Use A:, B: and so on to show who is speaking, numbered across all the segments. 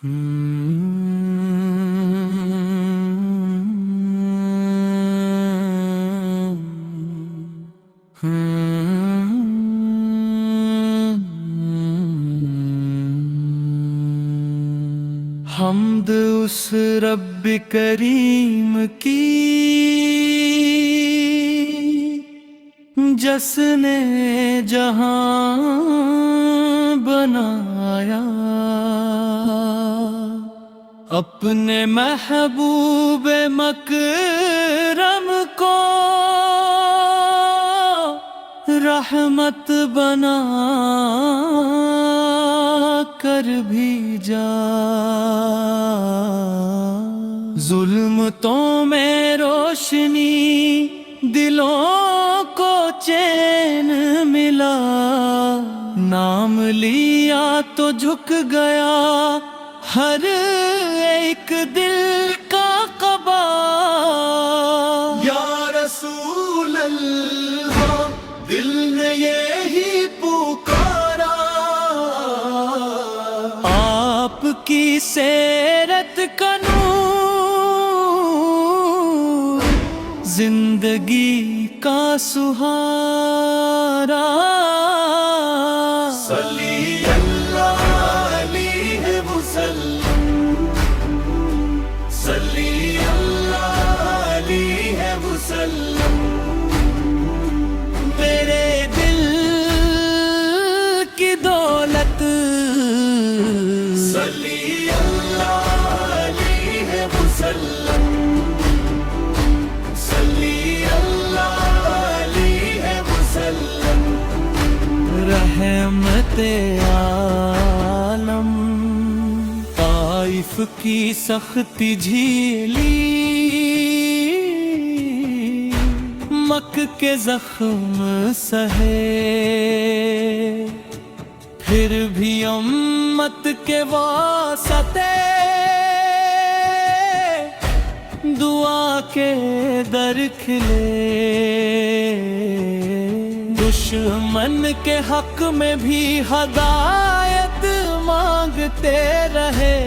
A: حمد اس رب کریم کی جس نے جہاں بنایا، اپنے محبوب مکرم کو رحمت بنا کر بھیجا۔ ظلمتوں میں روشنی، دلوں کو چین ملا، نام لیا تو جھک گیا ہر ایک دل کا قبا۔ یا رسول اللہ دل نے یہی پکارا، آپ کی سیرت کا نور زندگی کا سہارا۔ صلی اللہ علیہ وسلم، صلی اللہ علیہ وسلم، میرے دل کی دولت۔ صلی اللہ علیہ وسلم، صلی اللہ علیہ وسلم، رحمت عالم۔ طائف کی سختی جھیلی، مکہ کے زخم سہے، پھر بھی امت کے واسطے دعا کے در کھلے۔ دشمن کے حق میں بھی ہدایت مانگتے رہے،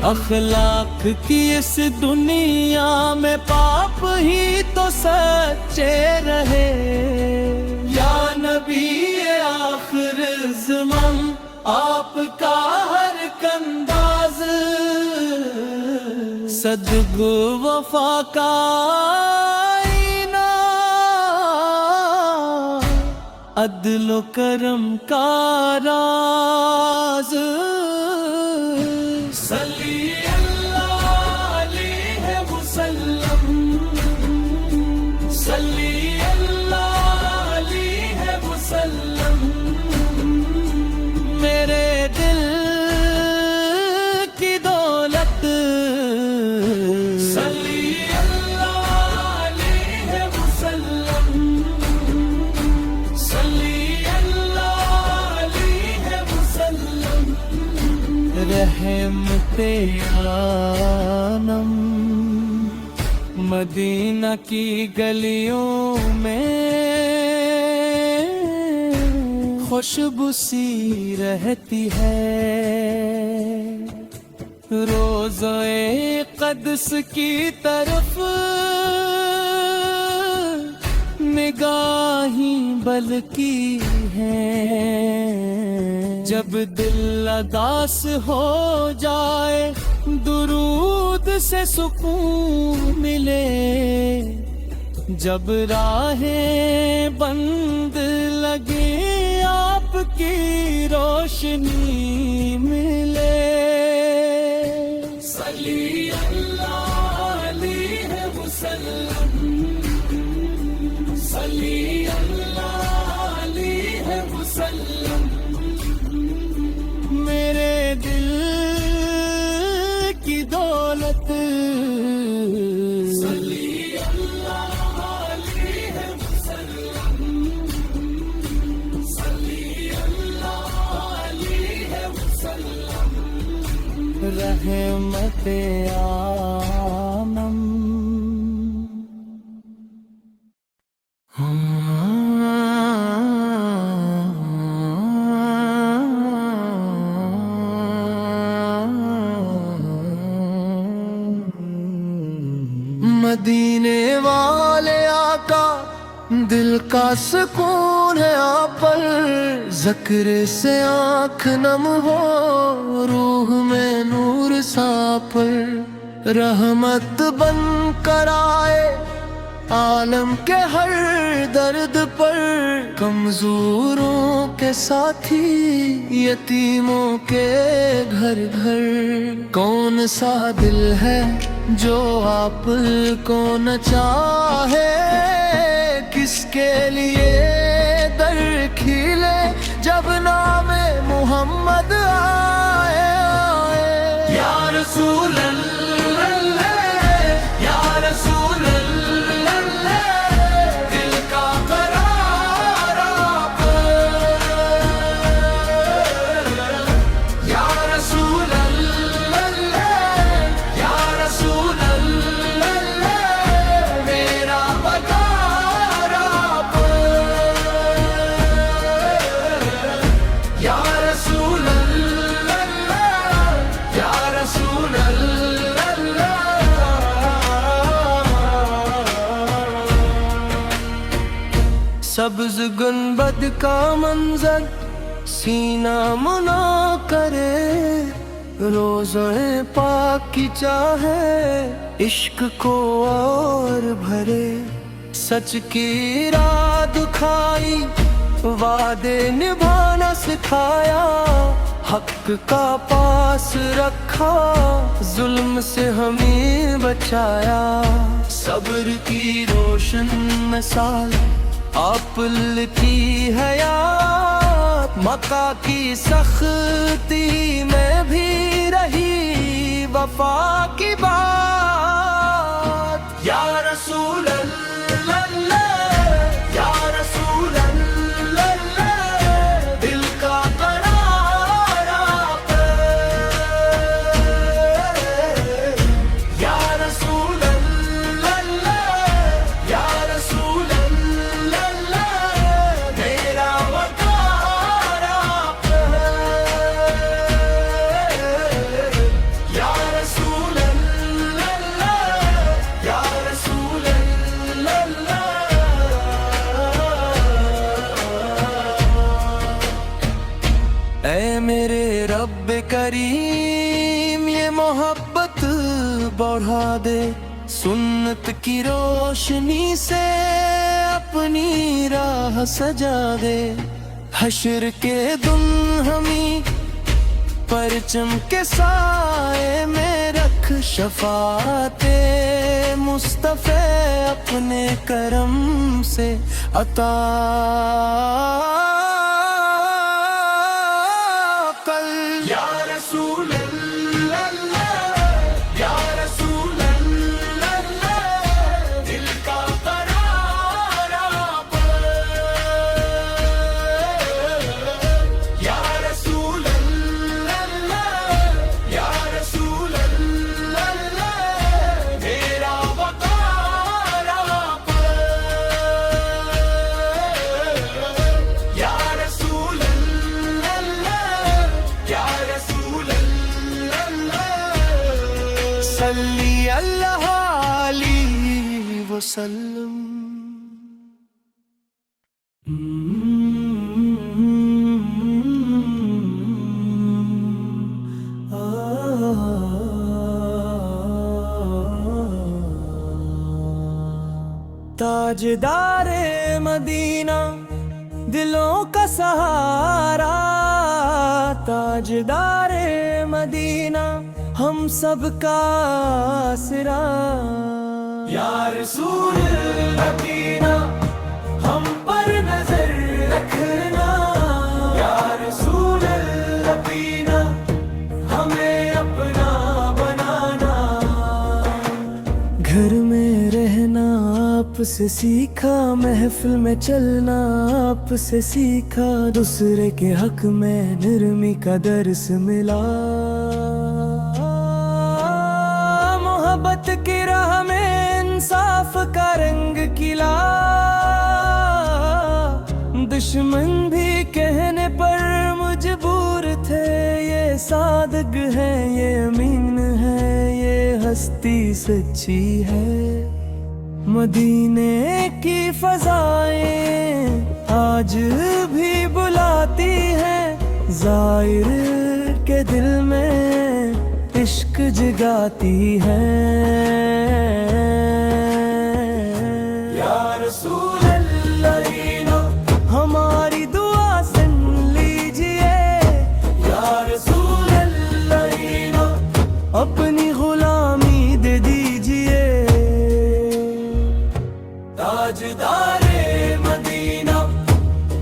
A: اخلاق کی اس دنیا میں پاپ ہی تو سچے رہے۔ یا نبی آخر زمان آپ کا ہر انداز صدق وفا کا آئینہ، عدل و کرم کا راز۔ صلی اللہ علیہ وسلم، صلی اللہ علیہ وسلم، میرے دل کی دولت۔ صلی اللہ علیہ وسلم، صلی اللہ علیہ وسلم، رحمت عالم۔ مدینہ کی گلیوں میں خوشبو سی رہتی ہے، روضہ قدس کی طرف نگاہیں بلکی ہیں۔ جب دل اداس ہو جائے درود سے سکون ملے، جب راہیں بند لگے آپ کی روشنی ملے۔ صلی اللہ علیہ وسلم، صلی اللہ علیہ وسلم، میرے دل کی دولت۔ صلی اللہ علیہ وسلم، صلی اللہ علیہ وسلم، رحمت عالم۔ مدینے والے آقا دل کا سکون ہے آپ پر، ذکر سے آنکھ نم ہو روح میں نور سا پر، رحمت بن کر آئے عالم کے ہر درد پر، کمزوروں کے ساتھی یتیموں کے گھر گھر، کون سا دل ہے جو آپ کو نہ چاہے، کس کے لیے در کھلے جب نام محمد آئے آئے، یا رسول اللہ یا رسول اللہ، دل کا قرار آپ، یا رسول اللہ یا رسول اللہ، میرا وقار آپ، یا رسول اللہ یا رسول اللہ۔ سبز گنبد کا منظر سینہ منا کرے، روزیں پاک کی چاہے عشق کو اور بھرے، سچ کی راہ دکھائی وعدے نبھانا سکھایا، حق کا پاس رکھا ظلم سے ہمیں بچایا، صبر کی روشن مثال آپ کی حیات، مکہ کی سختی میں بھی رہی وفا کی بات، یا رسول اللہ یا رسول اللہ، دل کا قرار آپ، یا رسول اللہ یا رسول اللہ، میرا وقار آپ، یا رسول اللہ یا رسول اللہ۔ اے میرے رب کریم یہ محبت بڑھا دے، سنت کی روشنی سے اپنی راہ سجا دے، حشر کے دن ہمیں پرچم کے سائے میں رکھ، شفاعت مصطفیٰ اپنے کرم سے عطا کر، یا رسول اللہ یا رسول اللہ، دل کا قرار آپ، یا رسول اللہ یا رسول اللہ، میرا وقار آپ، یا رسول اللہ یا رسول اللہ، صلی اللہ علیہ وسلم۔ تاجدار مدینہ دلوں کا سہارا، تاجدار مدینہ ہم سب کا آسرا، یا رسول مدینہ ہم پر نظر رکھنا، یا رسول مدینہ ہمیں اپنا بنانا، گھر میں رہنا آپ سے سیکھا، محفل میں چلنا آپ سے سیکھا، دوسرے کے حق میں نرمی کا درس ملا، محبت کی راہ میں انصاف کا رنگ کھلا، دشمن بھی کہنے پر مجبور تھے، یہ صادق ہے یہ امین ہے، یہ ہستی سچی ہے، مدینے کی فضائیں آج بھی بلاتی ہیں، زائر کے دل میں عشق جگاتی ہیں۔ یا رسول اللہ ہماری دعا سن لیجئے، یا رسول اللہ اپنی غلامی دے دیجئے۔ تاجدار مدینہ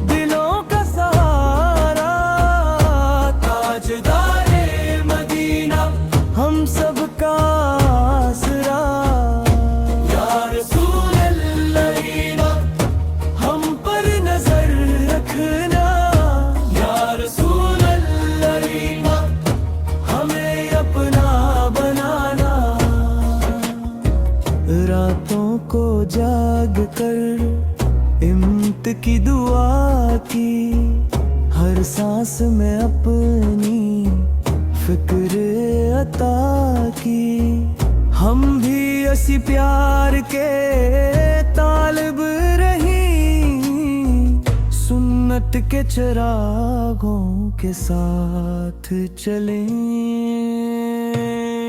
A: دلوں کا سہارا، تاجدار مدینہ ہم سب کا آسرا۔ یا رسول اللہ ہم پر نظر رکھنا، یا رسول اللہ ہمیں اپنا بنانا۔ راتوں کو جاگ کر امت کی دعا کی، ہر سانس میں اپنی فکر عطا کی۔ ہم بھی اسی پیار کے طالب رہیں، سنت کے چراغوں کے ساتھ چلیں۔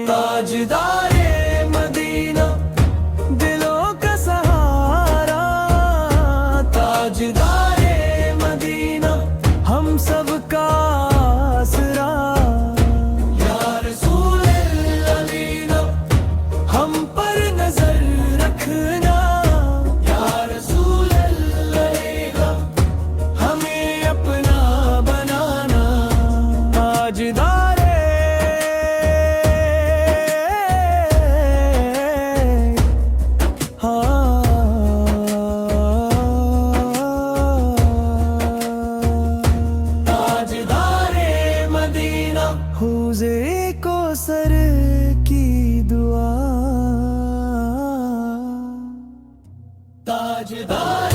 A: تاجدار مدینہ دلوں کا سہارا، تاجدار مدینہ ہم سب کا آسرا۔ یا رسول اللہ ہم پر نظر رکھنا، یا رسول اللہ ہمیں اپنا بنانا۔ تاجدار حوضے کو سر کی دعا، تاجدار